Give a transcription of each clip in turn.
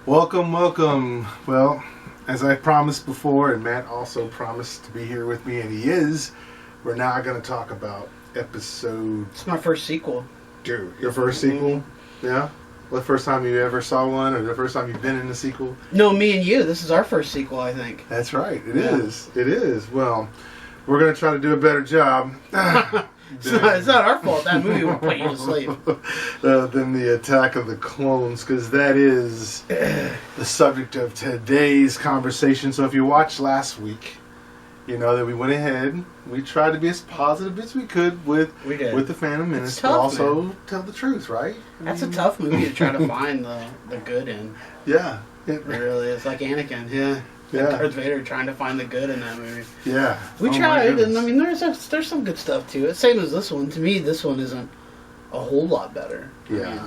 Welcome, welcome. Well, as I promised before, and Matt also promised to be here with me, and he is, we're now going to talk about episode... It's my first sequel. Dude, your first sequel? Yeah? The first time you ever saw one, or the first time you've been in a sequel? No, me and you. This is our first sequel, I think. That's right. It is. It is. Well, we're going to try to do a better job. It's not our fault. That movie will put you to sleep. Than the Attack of the Clones, because that is the subject of today's conversation. So if you watched last week, you know that we went ahead, we tried to be as positive as we could with the Phantom Menace, but also tell the truth, right? That's a tough movie to try to find the good in. Yeah. It really is. Like Anakin, yeah. Darth Vader trying to find the good in that movie. Yeah. We tried, and I mean, there's some good stuff to it. Same as this one. To me, this one isn't a whole lot better. Yeah. I mean,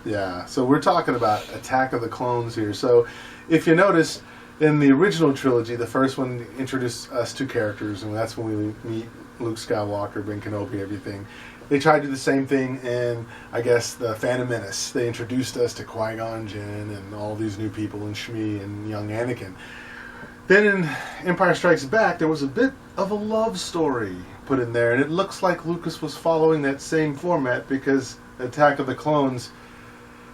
yeah. So we're talking about Attack of the Clones here. So if you notice, in the original trilogy, the first one introduced us two characters, and that's when we meet Luke Skywalker, Ben Kenobi, everything. They tried to do the same thing in, I guess, the Phantom Menace. They introduced us to Qui-Gon Jinn and all these new people, and Shmi and young Anakin. Then in Empire Strikes Back, there was a bit of a love story put in there, and it looks like Lucas was following that same format because Attack of the Clones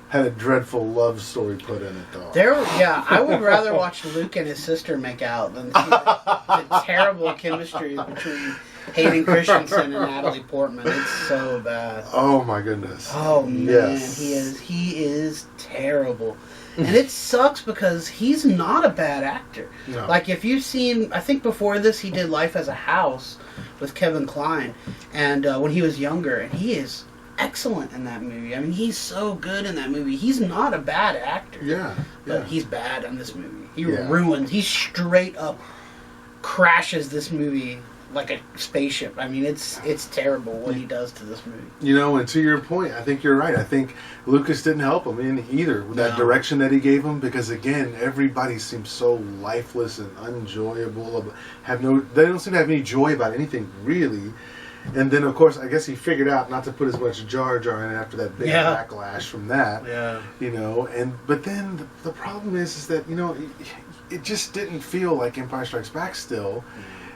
had a dreadful love story put in it, though. I would rather watch Luke and his sister make out than see the terrible chemistry between Hayden Christensen and Natalie Portman. It's so bad. Oh my goodness. Oh man, yes. He is terrible. And it sucks because he's not a bad actor. No. Like, if you've seen, I think before this he did Life as a House with Kevin Kline, and when he was younger, and he is excellent in that movie. I mean, he's so good in that movie. He's not a bad actor. Yeah. But he's bad in this movie. He straight up crashes this movie like a spaceship. I mean, it's terrible what he does to this movie. You know, and to your point, I think you're right. I think Lucas didn't help him in either with that direction that he gave him, because again, everybody seems so lifeless and unenjoyable. They don't seem to have any joy about anything really. And then, of course, I guess he figured out not to put as much Jar Jar in it after that big backlash from that. Yeah. You know, but then the problem is that, you know, it just didn't feel like Empire Strikes Back still.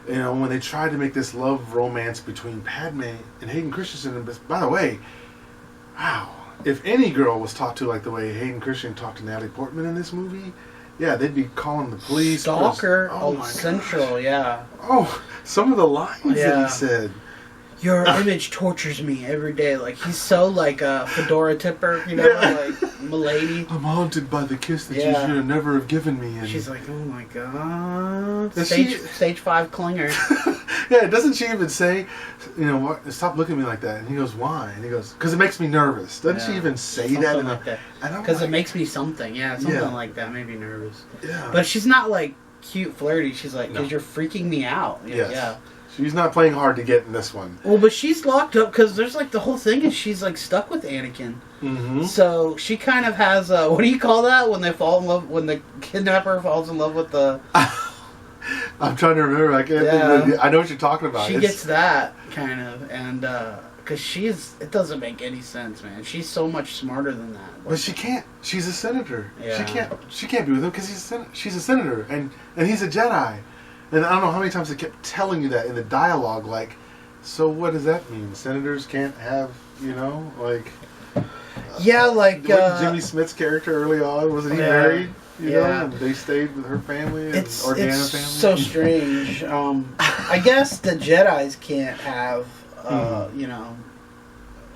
You know, when they tried to make this love romance between Padme and Hayden Christensen. And by the way, wow, if any girl was talked to like the way Hayden Christensen talked to Natalie Portman in this movie, yeah, they'd be calling the police. Stalker, Central, yeah. Oh, some of the lines that he said. Your image tortures me every day. Like, he's so like a fedora tipper, you know, like Milady. I'm haunted by the kiss that you should have never have given me. And she's like, oh my god. Stage 5 clinger. Yeah, doesn't she even say, you know, what? Stop looking at me like that? And he goes, why? And he goes, because it makes me nervous. Doesn't she even say something that? Because it makes me something. Yeah, something like that made me nervous. Yeah. But she's not like cute, flirty. She's like, because you're freaking me out. Yes. Yeah. She's not playing hard to get in this one. Well, but she's locked up because there's like the whole thing is she's like stuck with Anakin. Mm-hmm. So she kind of has what do you call that when they fall in love, when the kidnapper falls in love with the... I'm trying to remember. I can't think. I know what you're talking about. She gets that kind of, and because it doesn't make any sense, man. She's so much smarter than that. But she can't. She's a senator. Yeah. She can't be with him because she's a senator and he's a Jedi. And I don't know how many times they kept telling you that in the dialogue, like, so what does that mean? Senators can't have, you know, like... Yeah, like... Jimmy Smith's character early on, wasn't he married? You know, and they stayed with her family and Organa family. It's so strange. I guess the Jedis can't have, you know,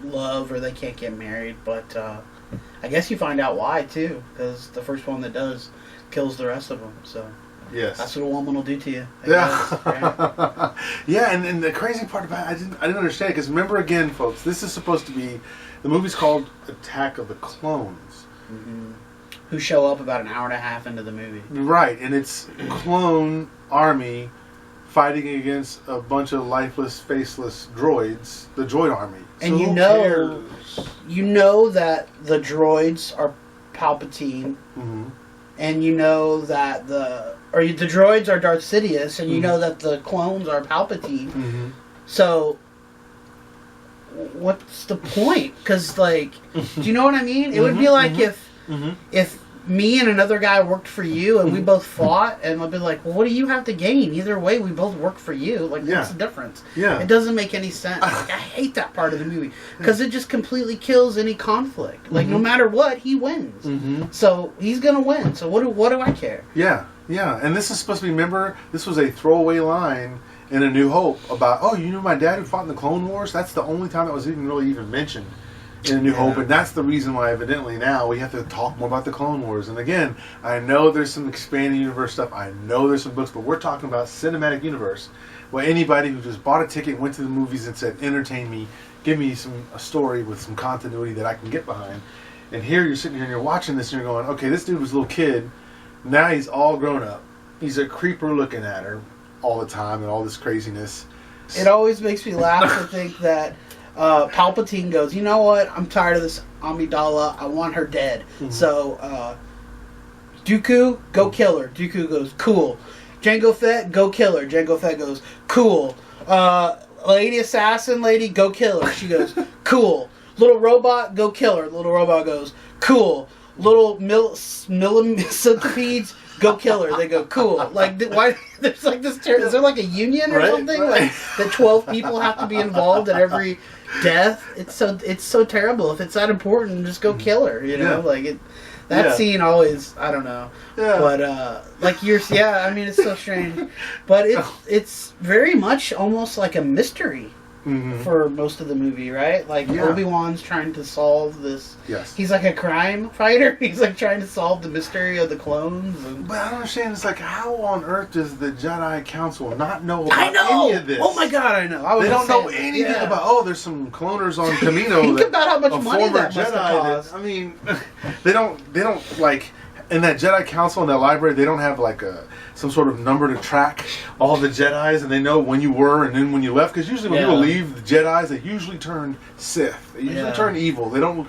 love, or they can't get married, but I guess you find out why, too, because the first one that does kills the rest of them, so... Yes, that's what a woman will do to you. Yeah, and the crazy part about it, I didn't understand, because remember again, folks, this is supposed to be, the movie's called Attack of the Clones. Mm-hmm. Who show up about an hour and a half into the movie. Right, and it's clone army fighting against a bunch of lifeless, faceless droids, the droid army. So and you know that the droids are Palpatine, and you know that the droids are Darth Sidious, and you know that the clones are Palpatine. So, what's the point? Because, like, do you know what I mean? It would be like if me and another guy worked for you, and we both fought, and I'll be like, well, what do you have to gain? Either way, we both work for you. Like, what's the difference? Yeah. It doesn't make any sense. Like, I hate that part of the movie because it just completely kills any conflict. Like, no matter what, he wins. So he's gonna win. So what do I care? Yeah, yeah. And this is supposed to be. Remember, this was a throwaway line in A New Hope about, oh, you knew my dad who fought in the Clone Wars? That's the only time that was even mentioned in A New Hope, and that's the reason why evidently now we have to talk more about the Clone Wars. And again, I know there's some expanded universe stuff, I know there's some books, but we're talking about cinematic universe, where anybody who just bought a ticket, went to the movies and said, entertain me, give me a story with some continuity that I can get behind. And here you're sitting here and you're watching this and you're going, okay, this dude was a little kid, now he's all grown up, he's a creeper looking at her all the time and all this craziness. It always makes me laugh to think that Palpatine goes, you know what? I'm tired of this Amidala. I want her dead. So, Dooku, go kill her. Dooku goes, cool. Jango Fett, go kill her. Jango Fett goes, cool. Lady Assassin lady, go kill her. She goes, cool. Little robot, go kill her. Little robot goes, cool. Little centipedes, go kill her. They go, cool. Like, why? There's like this. Is there like a union or something? Right. Like that 12 people have to be involved at every death. It's so terrible. If it's that important, just go kill her. You know, like it. That scene always. I don't know. Yeah. But like I mean, it's so strange. But it's very much almost like a mystery. For most of the movie, right? Like, Obi-Wan's trying to solve this. Yes. He's like a crime fighter. He's like trying to solve the mystery of the clones. But I don't understand. It's like, how on earth does the Jedi Council not know about any of this? Oh my god, I know. They don't know anything about, oh, there's some cloners on Camino. Think about how much money that must have cost. I mean, they don't, like, in that Jedi Council, in that library, they don't have like some sort of number to track all the Jedis, and they know when you were and then when you left. Because usually when people leave the Jedis, they usually turn Sith. They usually turn evil. They don't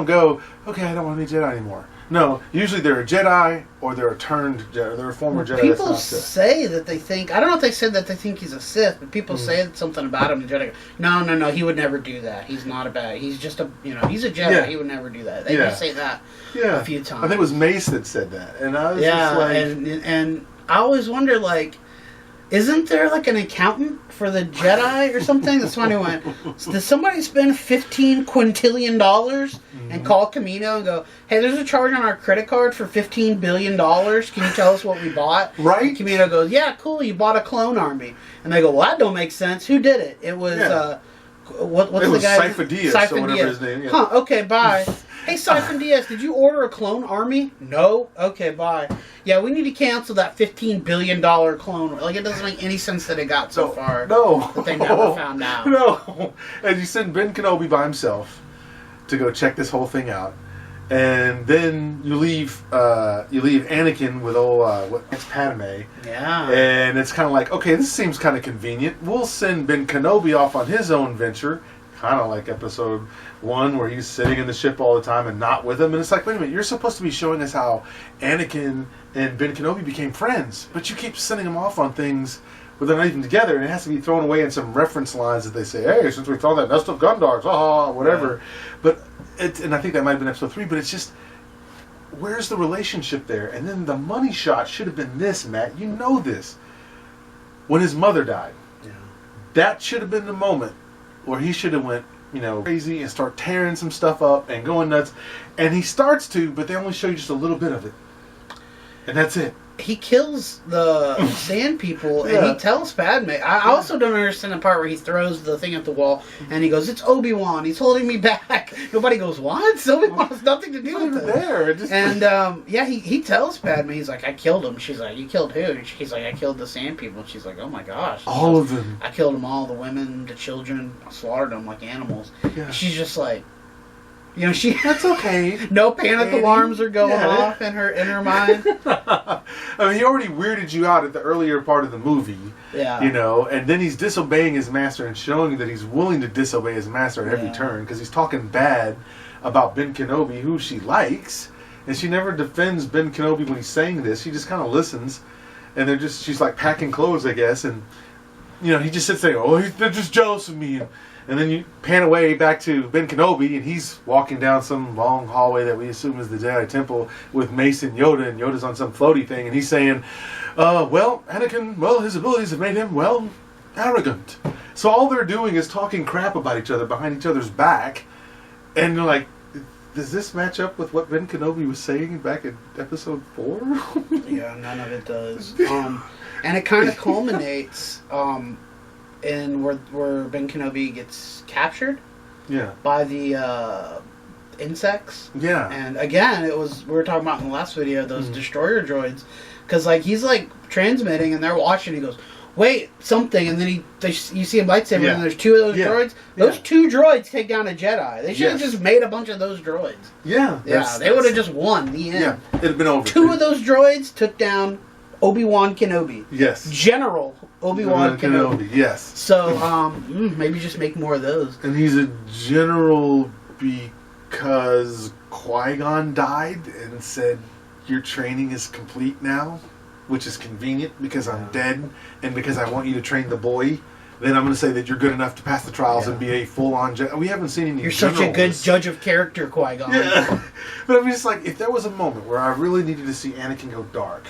go, okay, I don't want to be Jedi anymore. No, usually they're a Jedi or they're a turned Jedi. They're a former Jedi. People say that they think. I don't know if they said that they think he's a Sith, but people say something about him. The Jedi go, no, he would never do that. He's not a bad. He's just a he's a Jedi. Yeah. He would never do that. They just say that a few times. I think it was Mace that said that, and I was just like, and I always wonder, like, isn't there like an accountant for the Jedi or something? That's when I went, did somebody spend $15 quintillion and call Camino and go, hey, there's a charge on our credit card for $15 billion. Can you tell us what we bought? Right. And Camino goes, yeah, cool, you bought a clone army. And they go, well, that don't make sense. Who did it? It was, what's the guy? Sifo Dyas, or whatever his name is. Huh, okay, bye. Hey, Sifo Dyas, did you order a clone army? No? Okay, bye. Yeah, we need to cancel that $15 billion clone. Like, it doesn't make any sense that it got so far. No. That they never found out. No. And you send Ben Kenobi by himself to go check this whole thing out. And then you leave Anakin with it's Padme. Yeah. And it's kind of like, okay, this seems kind of convenient. We'll send Ben Kenobi off on his own venture. Kind of like episode 1 where he's sitting in the ship all the time and not with him. And it's like, wait a minute, you're supposed to be showing us how Anakin and Ben Kenobi became friends, but you keep sending them off on things where they're not even together, and it has to be thrown away in some reference lines that they say, hey, since we found that nest of Gundars, whatever. Yeah. And I think that might have been episode 3, but it's just, where's the relationship there? And then the money shot should have been this, Matt. You know this. When his mother died. Yeah. That should have been the moment where he should have went, crazy and start tearing some stuff up and going nuts. And he starts to, but they only show you just a little bit of it. And that's it. He kills the sand people and he tells Padme. I also don't understand the part where he throws the thing at the wall and he goes, it's Obi-Wan, he's holding me back. Nobody goes, what? Obi-Wan has nothing to do with it. There. And he tells Padme, he's like, I killed him. She's like, you killed who? He's like, I killed the sand people. And she's like, oh my gosh. All of them. I killed them all, the women, the children. I slaughtered them like animals. Yeah. She's just like, that's okay. No panic alarms are going off in her mind. I mean, he already weirded you out at the earlier part of the movie. Yeah. And then he's disobeying his master and showing you that he's willing to disobey his master at every turn because he's talking bad about Ben Kenobi, who she likes, and she never defends Ben Kenobi when he's saying this. She just kind of listens, and she's like packing clothes, I guess, and he just sits there, they're just jealous of me. And then you pan away back to Ben Kenobi, and he's walking down some long hallway that we assume is the Jedi Temple with Mace and Yoda, and Yoda's on some floaty thing, and he's saying, well, Anakin, well, his abilities have made him, well, arrogant. So all they're doing is talking crap about each other behind each other's back, and you're like, does this match up with what Ben Kenobi was saying back in Episode 4? Yeah, none of it does. And it kind of culminates in where Ben Kenobi gets captured. Yeah. By the insects. Yeah. And again, we were talking about in the last video, those destroyer droids, because like he's like transmitting, and they're watching. He goes, wait, something, and then you see a lightsaber, and there's two of those droids. Those two droids take down a Jedi. They should have just made a bunch of those droids. Yeah. Yeah, they would have just won. The end. Yeah, it'd have been over. Two of those droids took down Obi-Wan Kenobi. Yes. General Obi-Wan Kenobi. Yes. So, maybe just make more of those. And he's a general because Qui-Gon died and said, your training is complete now. Which is convenient because I'm dead and because I want you to train the boy. Then I'm going to say that you're good enough to pass the trials and be a full-on Jedi. We haven't seen any. You're such a good judge of character, Qui-Gon. Yeah. But I'm just like, if there was a moment where I really needed to see Anakin go dark,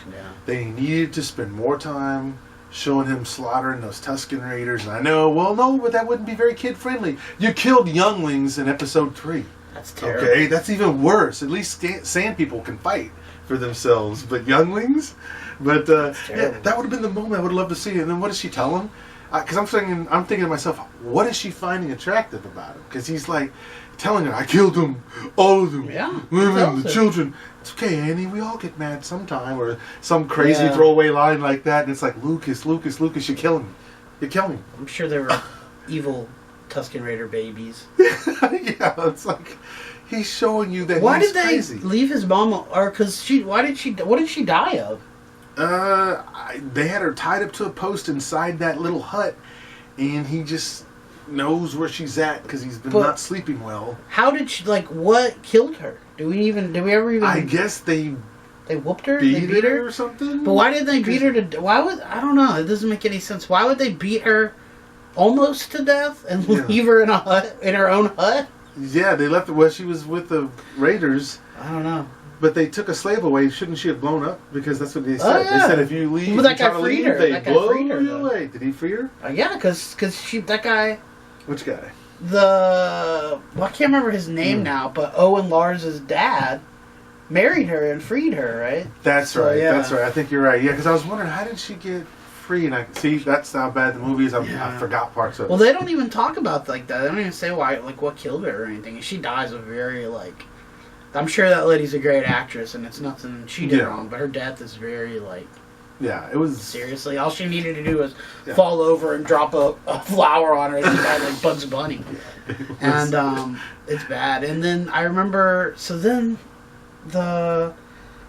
they needed to spend more time showing him slaughtering those Tusken Raiders. And I know, well, no, but that wouldn't be very kid-friendly. You killed younglings in Episode 3. That's terrible. Okay, that's even worse. At least sand people can fight for themselves, but younglings. But that would have been the moment I would love to see. And then what does she tell him? Because I'm thinking to myself, what is she finding attractive about him? Because he's like telling her, I killed them, all of them, women, the children. It's okay, Annie, we all get mad sometime, or some crazy throwaway line like that. And it's like, Lucas, you kill him. You kill him. I'm sure they were evil Tusken Raider babies. Yeah, it's like he's showing you that. Why he's did they crazy. leave his mom? Or because what did she die of? They had her tied up to a post inside that little hut, and he just knows where she's at because he's been not sleeping well. How did she, what killed her? Did we ever even... I guess they whooped her? They beat her or something? But why did they beat her to... I don't know. It doesn't make any sense. Why would they beat her almost to death and leave her in her own hut? Yeah, they left her while she was with the Raiders. I don't know. But they took a slave away. Shouldn't she have blown up? Because that's what they said. Oh, yeah. They said if you leave, well, that guy freed her. They blow you away. Did he free her? Yeah, because that guy... Which guy? I can't remember his name now, but Owen Lars' dad married her and freed her, right? That's right. Yeah. That's right. I think you're right. Yeah, because I was wondering, how did she get free? And that's how bad the movie is. I forgot parts of it. Well, they don't even talk about that. They don't even say why, what killed her or anything. She dies a very, I'm sure that lady's a great actress, and it's nothing she did wrong, but her death is very, Yeah, it was... Seriously, all she needed to do was fall over and drop a flower on her and she died like Bugs Bunny. And it's bad. And then I remember,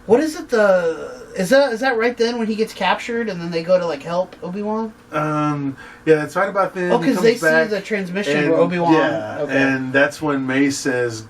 what is it, is that right then when he gets captured and then they go to help Obi-Wan? Yeah, it's right about then. Oh, because they see the transmission where Obi-Wan... Yeah, and that's when Mace says,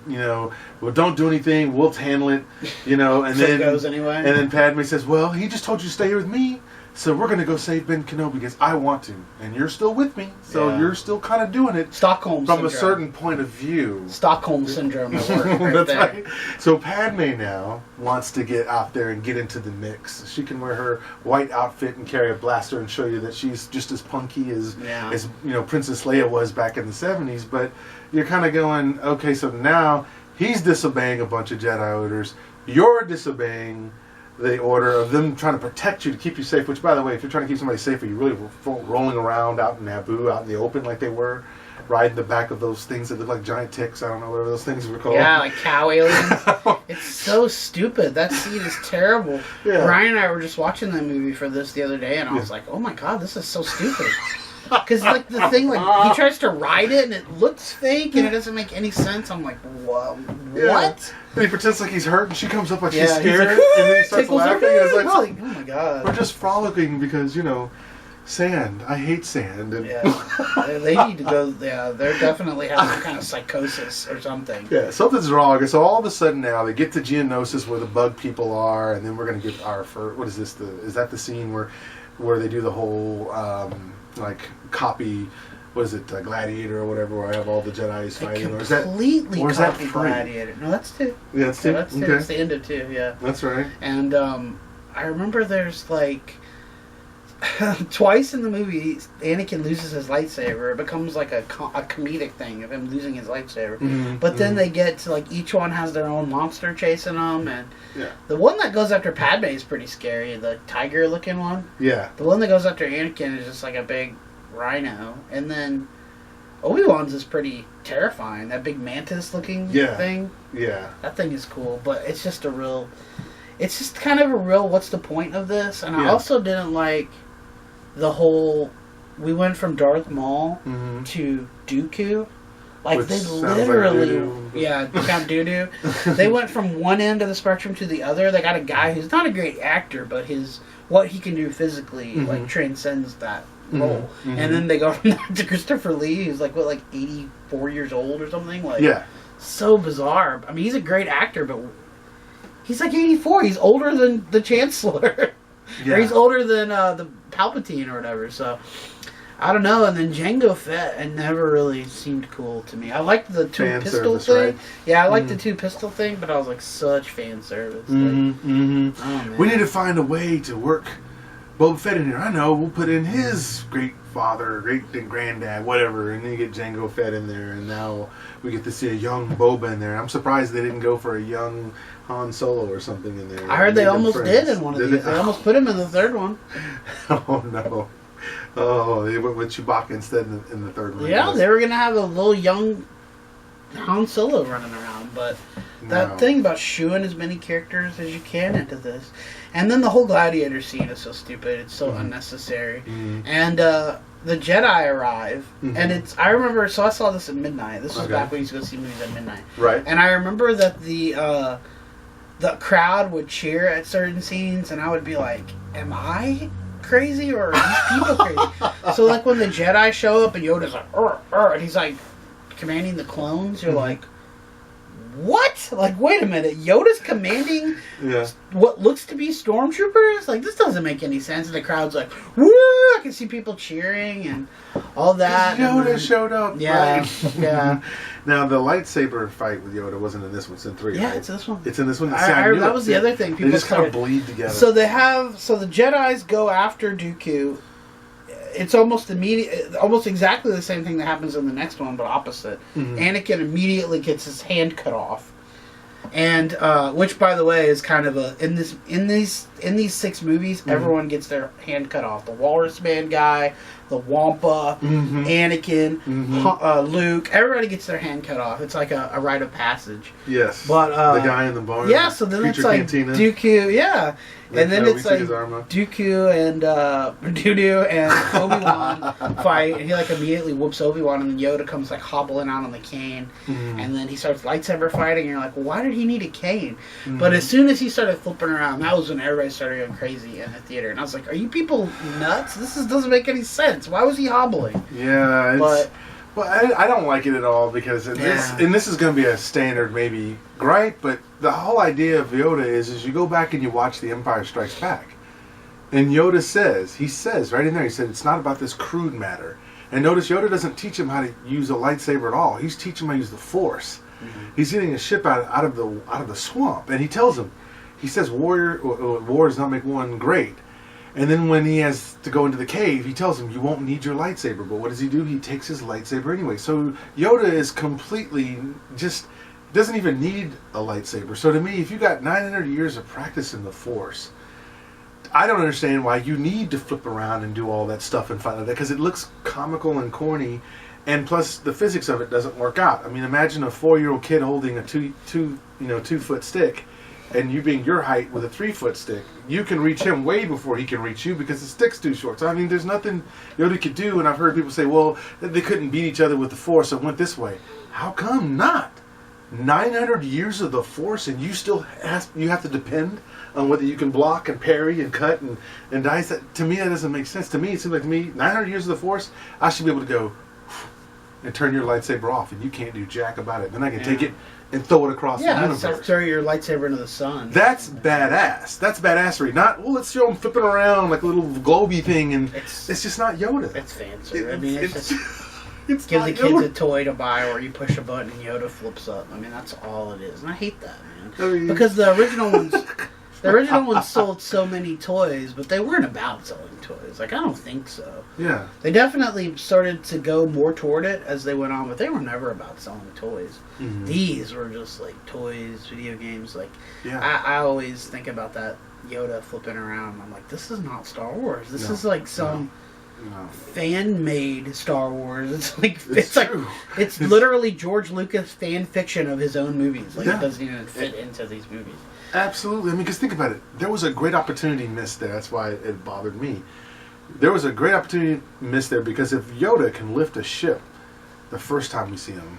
well, don't do anything, we'll handle it, and so then... it goes anyway? And then Padme says, well, he just told you to stay here with me, so we're going to go save Ben Kenobi because I want to, and you're still with me, so you're still kind of doing it. Stockholm From syndrome. a certain point of view. Stockholm syndrome at work right That's there. right. So Padme now wants to get out there and get into the mix. She can wear her white outfit and carry a blaster and show you that she's just as punky as Princess Leia was back in the 70s. But you're kind of going, okay, so now he's disobeying a bunch of Jedi orders. You're disobeying the order of them trying to protect you to keep you safe. Which, by the way, if you're trying to keep somebody safe, are you really rolling around out in Naboo, out in the open like they were? Riding the back of those things that look like giant ticks. I don't know whatever those things were called. Yeah, like cow aliens. It's so stupid. That scene is terrible. Yeah. Ryan and I were just watching that movie for this the other day, and I was like, "Oh my god, this is so stupid." Because the thing, he tries to ride it, and it looks fake, and it doesn't make any sense. I'm like, what? And he pretends like he's hurt, and she comes up like she's scared, like, and then he starts laughing. And it's like, oh my god, we're just frolicking because sand. I hate sand. And they need to go. Yeah, they're definitely having some kind of psychosis or something. Yeah, something's wrong. And so all of a sudden now they get to Geonosis where the bug people are, and then we're going to get our first. What is this? Is that the scene where they do the whole copy what is it, Gladiator or whatever, where I have all the Jedi's fighting, or is that completely or is that copied free? Gladiator. No, that's 2. Yeah, that's 2. Yeah, that's 2. Okay. It's the end of 2. Yeah. That's right. And I remember there's like twice in the movie, Anakin loses his lightsaber. It becomes like a comedic thing of him losing his lightsaber. Mm-hmm. But then they get to like each one has their own monster chasing them, and Yeah. the one that goes after Padme is pretty scary. The tiger-looking one. Yeah. The one that goes after Anakin is just like a big rhino, and then Obi-Wan's is pretty terrifying. That big mantis-looking thing. Yeah. That thing is cool, but it's just it's just kind of a real, what's the point of this? And I also didn't like the whole, we went from Darth Maul to Dooku. Like, Which they sounds literally, like Count Dooku. They went from one end of the spectrum to the other. They got a guy who's not a great actor, but what he can do physically, like, transcends that role. And then they go from that to Christopher Lee, who's like, 84 years old or something? Like, so bizarre. I mean, he's a great actor, but he's like 84. He's older than the Chancellor. Or he's older than the Palpatine or whatever. So, I don't know. And then Jango Fett, it never really seemed cool to me. I liked the fan pistol service, thing. right? Yeah, I liked the 2 pistol thing, but I was like, such fan service. Like, oh, man. We need to find a way to work Boba Fett in here. I know, we'll put in his great father, great granddad, whatever, and then you get Jango Fett in there, and now we get to see a young Boba in there. I'm surprised they didn't go for a young Han Solo or something in there. I heard they almost did in one of these. They almost put him in the 3rd one. Oh, no. Oh, they went with Chewbacca instead in the 3rd one. Yeah, they were going to have a little young Han Solo running around, but that thing about shooing as many characters as you can into this. And then the whole Gladiator scene is so stupid. It's so unnecessary. And the Jedi arrive, and I remember, so I saw this at midnight. This was back when you used to go see movies at midnight. Right. And I remember that the crowd would cheer at certain scenes, and I would be like, am I crazy or are these people crazy? So like when the Jedi show up and Yoda's like, and he's like commanding the clones, you're like, what? Like, wait a minute, Yoda's commanding what looks to be stormtroopers? Like, this doesn't make any sense. And the crowd's like, woo! I can see people cheering and all that. Yoda showed up. Yeah, right? yeah. Now, the lightsaber fight with Yoda wasn't in this one. It's in 3, Yeah, right? it's in this one. It's in this one? That was the other thing. People They just kind of bleed together. So the Jedis go after Dooku. It's almost exactly the same thing that happens in the next one, but opposite. Anakin immediately gets his hand cut off, and which, by the way, is kind of in these 6 movies, everyone gets their hand cut off. The Walrus Man guy, the Wampa, Anakin, Luke, everybody gets their hand cut off. It's like a rite of passage. Yes, but the guy in the barn. Yeah, so then it's like Cantina. Dooku, yeah. And then it's like Dooku and Dudu and Obi-Wan fight, and he like immediately whoops Obi-Wan, and then Yoda comes like hobbling out on the cane, and then he starts lightsaber fighting, and you're like, well, why did he need a cane? But as soon as he started flipping around, that was when everybody started going crazy in the theater, and I was like, are you people nuts? Doesn't make any sense. Why was he hobbling? Yeah, well, I don't like it at all because this is going to be a standard maybe gripe, but the whole idea of Yoda is you go back and you watch The Empire Strikes Back, and Yoda says right in there, he said it's not about this crude matter. And notice Yoda doesn't teach him how to use a lightsaber at all. He's teaching him how to use the Force. He's getting a ship out of the swamp, and he tells him, he says war does not make one great. And then when he has to go into the cave, he tells him, you won't need your lightsaber. But what does he do? He takes his lightsaber anyway. So Yoda is completely doesn't even need a lightsaber. So to me, if you got 900 years of practice in the Force, I don't understand why you need to flip around and do all that stuff and fight like that, because it looks comical and corny, and plus the physics of it doesn't work out. I mean, imagine a 4-year-old kid holding a 2-foot stick, and you being your height with a 3-foot stick. You can reach him way before he can reach you because the stick's too short. So I mean, there's nothing Yoda could do. And I've heard people say, well, they couldn't beat each other with the Force, so it went this way. How come not? 900 years of the Force, and you have to depend on whether you can block and parry and cut and dice. To me, that doesn't make sense. To me, it seems like 900 years of the Force, I should be able to go and turn your lightsaber off, and you can't do jack about it. Then I can take it and throw it across the universe. Yeah, throw your lightsaber into the sun. That's badass. That's badassery. Not, well, let's show him flipping around like a little globy thing, and it's just not Yoda. It's fancy. I mean, it's just... It's Give not the kids Yoda. a toy to buy where you push a button and Yoda flips up. I mean, that's all it is. And I hate that, man. I mean- Because the original ones... The original ones sold so many toys, but they weren't about selling toys. Like, I don't think so. Yeah. They definitely started to go more toward it as they went on, but they were never about selling toys. Mhm. These were just, like, toys, video games. Like, Yeah. I always think about that Yoda flipping around. I'm like, this is not Star Wars. This No. is, like, some... No. fan-made Star Wars. It's like It's like true. it's literally George Lucas fan fiction of his own movies. Like Yeah. it doesn't even fit into these movies. Absolutely. I mean, because think about it. There was a great opportunity missed there. That's why it bothered me. There was a great opportunity missed there because if Yoda can lift a ship the first time we see him,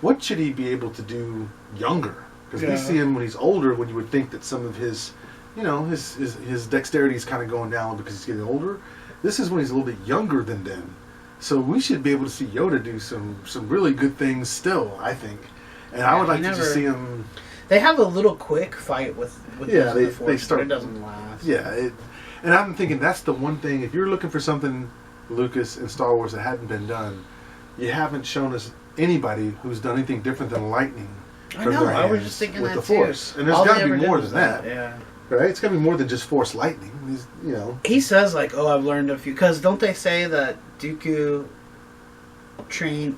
what should he be able to do younger? Because we see him when he's older, when you would think that some of his, his dexterity is kind of going down because he's getting older. This is when he's a little bit younger than then. So we should be able to see Yoda do some really good things still, I think. And I would like to just see him... They have a little quick fight with Yeah, the Force, they start... but it doesn't last. Yeah, and I'm thinking that's the one thing, if you're looking for something, Lucas, in Star Wars that hadn't been done, you haven't shown us anybody who's done anything different than lightning. I from know, their I was hands just thinking with that the too. Force. And there's All got they to ever be did more was than that. Yeah. Right? It's got to be more than just Force lightning. These, He says, like, oh, I've learned a few... Because don't they say that Dooku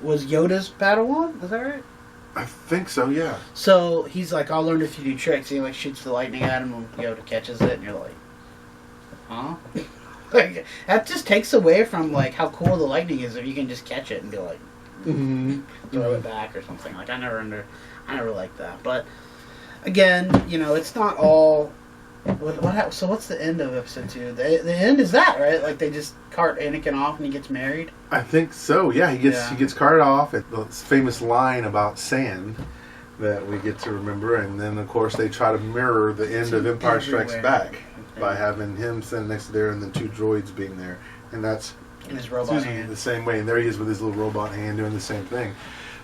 was Yoda's Padawan? Is that right? I think so, yeah. So he's like, I learned a few new tricks. He like shoots the lightning at him and Yoda catches it, and you're like, huh? Like, that just takes away from like how cool the lightning is if you can just catch it and be like, throw it back or something. Like I never liked that. But again, it's not all. So what's the end of episode 2? The end is that, right? Like they just cart Anakin off and he gets married. I think so. Yeah, he gets carted off at the famous line about sand that we get to remember, and then of course they try to mirror the end of Empire Strikes Back by having him standing next to there and then 2 droids being there, and that's in his robot the hand. same way. And there he is with his little robot hand doing the same thing.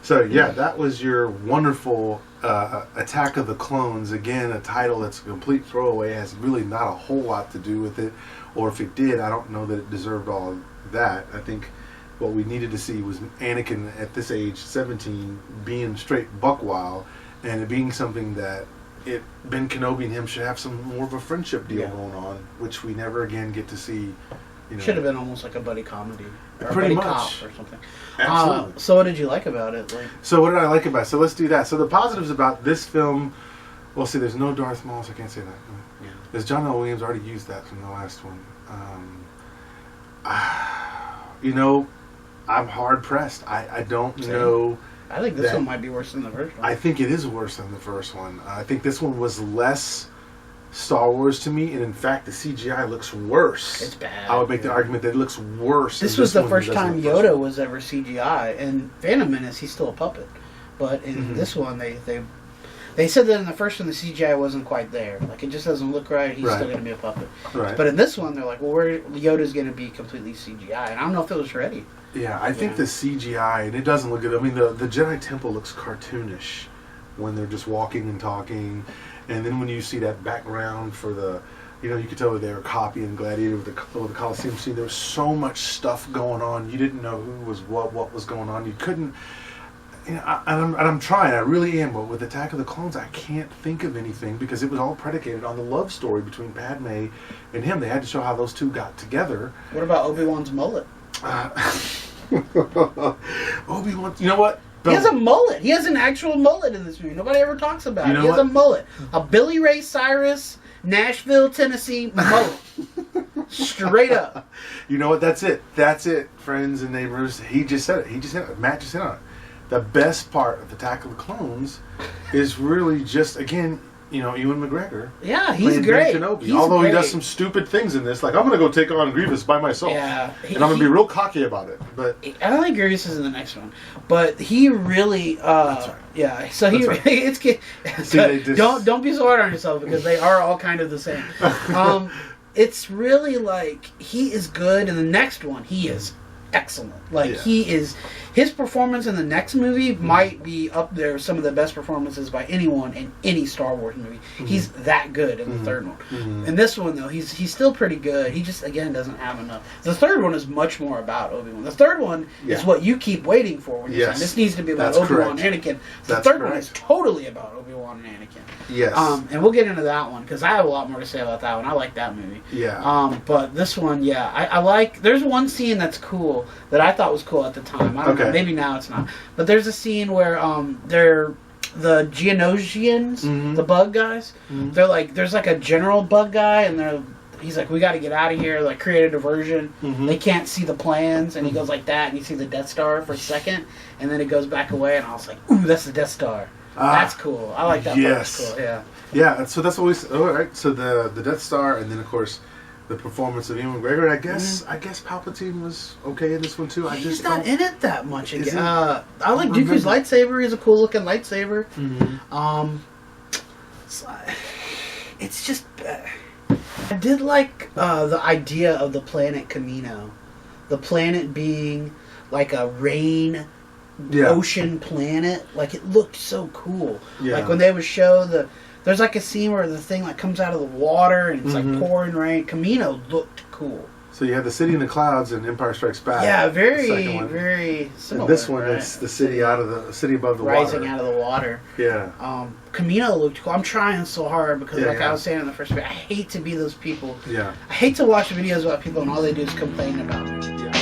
So yeah, that was your wonderful Attack of the Clones. Again, a title that's a complete throwaway, has really not a whole lot to do with it, or if it did, I don't know that it deserved all of that. I think what we needed to see was Anakin at this age, 17, being straight buck wild, and it being something that Ben Kenobi and him should have some more of a friendship deal going on, which we never again get to see. Should have been almost like a buddy comedy. Or Pretty a buddy much. cop or something. Absolutely. So what did you like about it? Like, So what did I like about it? So let's do that. So the positives about this film, well, see, there's no Darth Maul, so I can't say that. yeah. Because John L. Williams already used that from the last one. I'm hard pressed. I don't know. I think this one might be worse than the first one. I think it is worse than the first one. I think this one was less Star Wars to me, and in fact, the CGI looks worse. It's bad. I would make the argument that it looks worse. This in was the one first than it does in time the first Yoda one. was ever CGI. In Phantom Menace, he's still a puppet. But in this one, they said that in the first one, the CGI wasn't quite there. Like, it just doesn't look right. He's still going to be a puppet. Right. But in this one, they're like, well, Yoda's going to be completely CGI. And I don't know if it was ready. Yeah, I think the CGI, and it doesn't look good. I mean, the Jedi Temple looks cartoonish when they're just walking and talking. And then when you see that background for the, you could tell that they were copying Gladiator with the Coliseum scene. There was so much stuff going on. You didn't know who was what was going on. You couldn't, I'm trying, I really am, but with Attack of the Clones, I can't think of anything because it was all predicated on the love story between Padme and him. They had to show how those two got together. What about Obi-Wan's mullet? Obi-Wan, you know what? He has a mullet. He has an actual mullet in this movie. Nobody ever talks about it. You know He has what? a mullet. A Billy Ray Cyrus, Nashville, Tennessee mullet. Straight up. You know what? That's it. That's it, friends and neighbors. He just said it. Matt just hit on it. The best part of Attack of the Clones is really just, again, Ewan McGregor. Yeah, he's playing great. Ben Kenobi. He's Although great. he does some stupid things in this, like, I'm going to go take on Grievous by myself. Yeah. And I'm going to be real cocky about it. But I don't think Grievous is in the next one, but he really, That's right. yeah. So he, That's right. it's See, they just- don't be so hard on yourself because they are all kind of the same. It's really like he is good, and the next one he is excellent. Like, Yeah. his performance in the next movie might be up there with some of the best performances by anyone in any Star Wars movie. He's that good in the third one. In this one, though, he's still pretty good. He just, again, doesn't have enough. The third one is much more about Obi-Wan. The third one is what you keep waiting for when you're saying this needs to be about Obi-Wan and Anakin. The third one is totally about Obi-Wan and Anakin. Yes. And we'll get into that one, because I have a lot more to say about that one. I like that movie. Yeah. But this one, I like... There's one scene that's cool, that I thought was cool at the time. I don't know, maybe now it's not. But there's a scene where they're... The Geonosians, the bug guys, they're like... There's like a general bug guy, and he's like, we got to get out of here, like, create a diversion. They can't see the plans, and he goes like that, and you see the Death Star for a second, and then it goes back away, and I was like, ooh, that's the Death Star. That's cool. I like that part. That's cool, yeah. Yeah, so that's always... All right, so the Death Star, and then, of course, the performance of Ewan McGregor. I guess Palpatine was okay in this one, too. He's not in it that much. Again. I like Dooku's lightsaber. He's a cool-looking lightsaber. It's just... I did like the idea of the planet Kamino. The planet being like a rain... ocean planet. Like, it looked so cool. Like, when they would show there's like a scene where the thing like comes out of the water and it's like pouring rain. Kamino looked cool. So you have the city in the clouds and Empire Strikes Back. Yeah, very similar. And this one, right? it's the city above the rising water. out of the water. Yeah. Kamino looked cool. I'm trying so hard because I was saying in the first video, I hate to be those people. Yeah. I hate to watch videos about people and all they do is complain about it. Yeah.